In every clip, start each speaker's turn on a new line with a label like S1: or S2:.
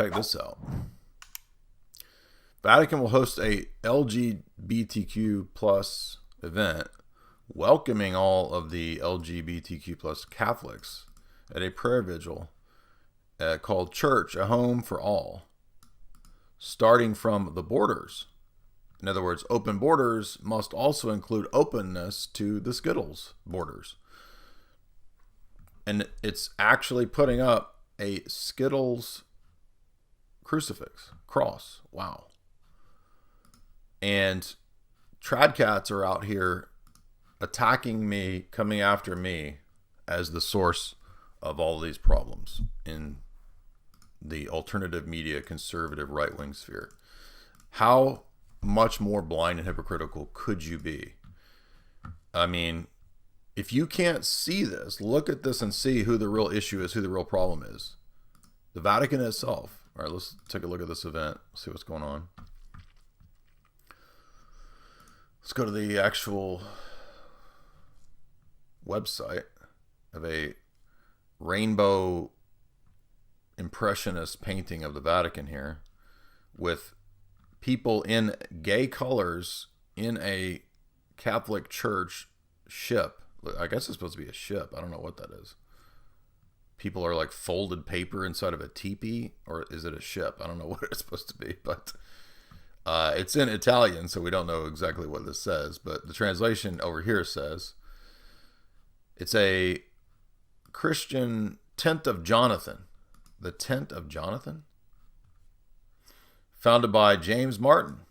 S1: Check this out. Vatican will host a LGBTQ plus event welcoming all of the LGBTQ plus Catholics at a prayer vigil called Church, a Home for All, starting from the borders. In other words, open borders must also include openness to the Skittles borders. And it's actually putting up a Skittles crucifix, cross. Wow. And Tradcats are out here attacking me, coming after me as the source of all these problems in the alternative media, conservative right-wing sphere. How much more blind and hypocritical could you be? I mean, if you can't see this, look at this and see who the real issue is, who the real problem is. The Vatican itself. All right, let's take a look at this event, see what's going on. Let's go to the actual website of a rainbow impressionist painting of the Vatican here with people in gay colors in a Catholic church ship. I guess it's supposed to be a ship. I don't know what that is. People are like folded paper inside of a teepee, or is it a ship? I don't know what it's supposed to be, but it's in Italian, so we don't know exactly what this says. But the translation over here says it's a Christian tent of Jonathan. The tent of Jonathan? Founded by James Martin.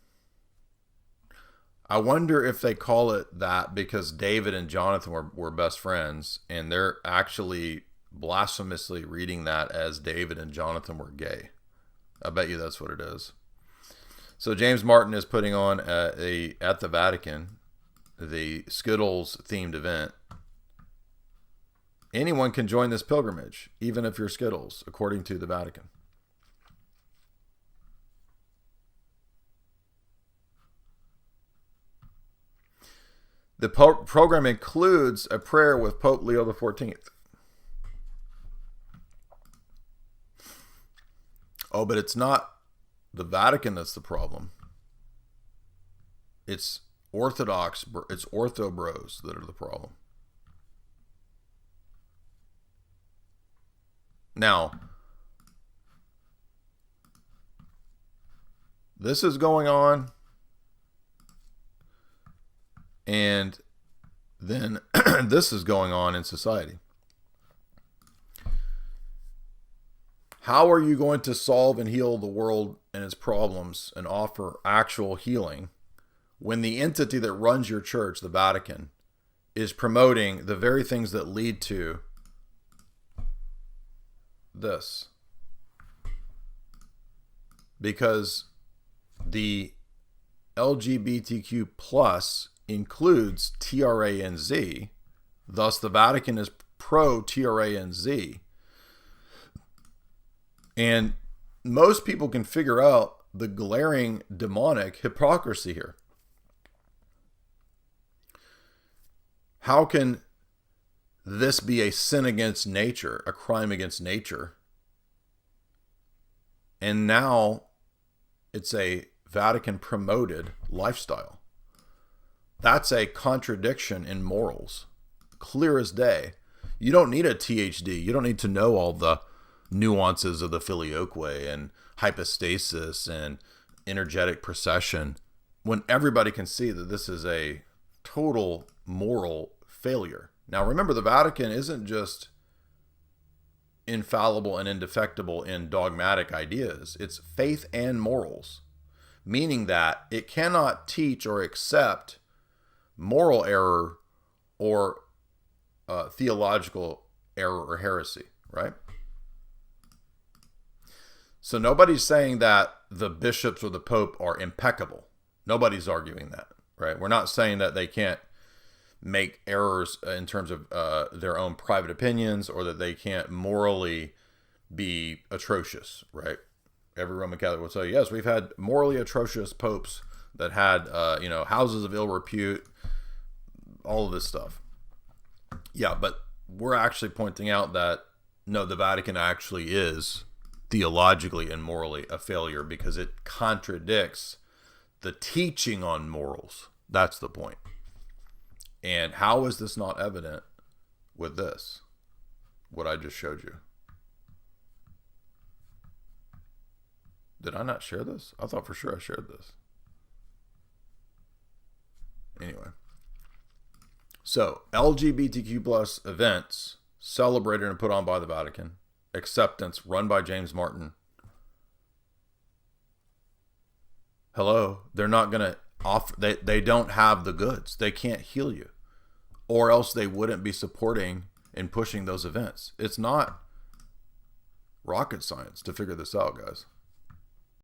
S1: I wonder if they call it that because David and Jonathan were best friends, and they're actually blasphemously reading that as David and Jonathan were gay. I bet you that's what it is. So James Martin is putting on at the Vatican the Skittles themed event. Anyone can join this pilgrimage, even if you're Skittles, according to the Vatican. The program includes a prayer with Pope Leo XIV. Oh, but it's not the Vatican that's the problem. It's orthodox, it's ortho bros that are the problem. Now, this is going on, and then this is going on in society. How are you going to solve and heal the world and its problems and offer actual healing when the entity that runs your church, the Vatican, is promoting the very things that lead to this? Because the LGBTQ plus includes TRANZ, thus the Vatican is pro TRANZ. And most people can figure out the glaring demonic hypocrisy here. How can this be a sin against nature, a crime against nature? And now it's a Vatican promoted lifestyle. That's a contradiction in morals. Clear as day. You don't need a THD. You don't need to know all the nuances of the filioque and hypostasis and energetic procession when everybody can see that this is a total moral failure. Now remember, the Vatican isn't just infallible and indefectible in dogmatic ideas. It's faith and morals, meaning that it cannot teach or accept moral error or theological error or heresy, right? So nobody's saying that the bishops or the pope are impeccable. Nobody's arguing that, right? We're not saying that they can't make errors in terms of their own private opinions, or that they can't morally be atrocious, right? Every Roman Catholic will say, yes, we've had morally atrocious popes that had, houses of ill repute, all of this stuff. Yeah, but we're actually pointing out that, no, the Vatican actually is theologically and morally a failure because it contradicts the teaching on morals. That's the point. And how is this not evident with this? What I just showed you. Did I not share this? I thought for sure I shared this. Anyway. So, LGBTQ plus events celebrated and put on by the Vatican. Acceptance run by James Martin. Hello, they're not going to offer, they don't have the goods. They can't heal you. Or else they wouldn't be supporting and pushing those events. It's not rocket science to figure this out, guys.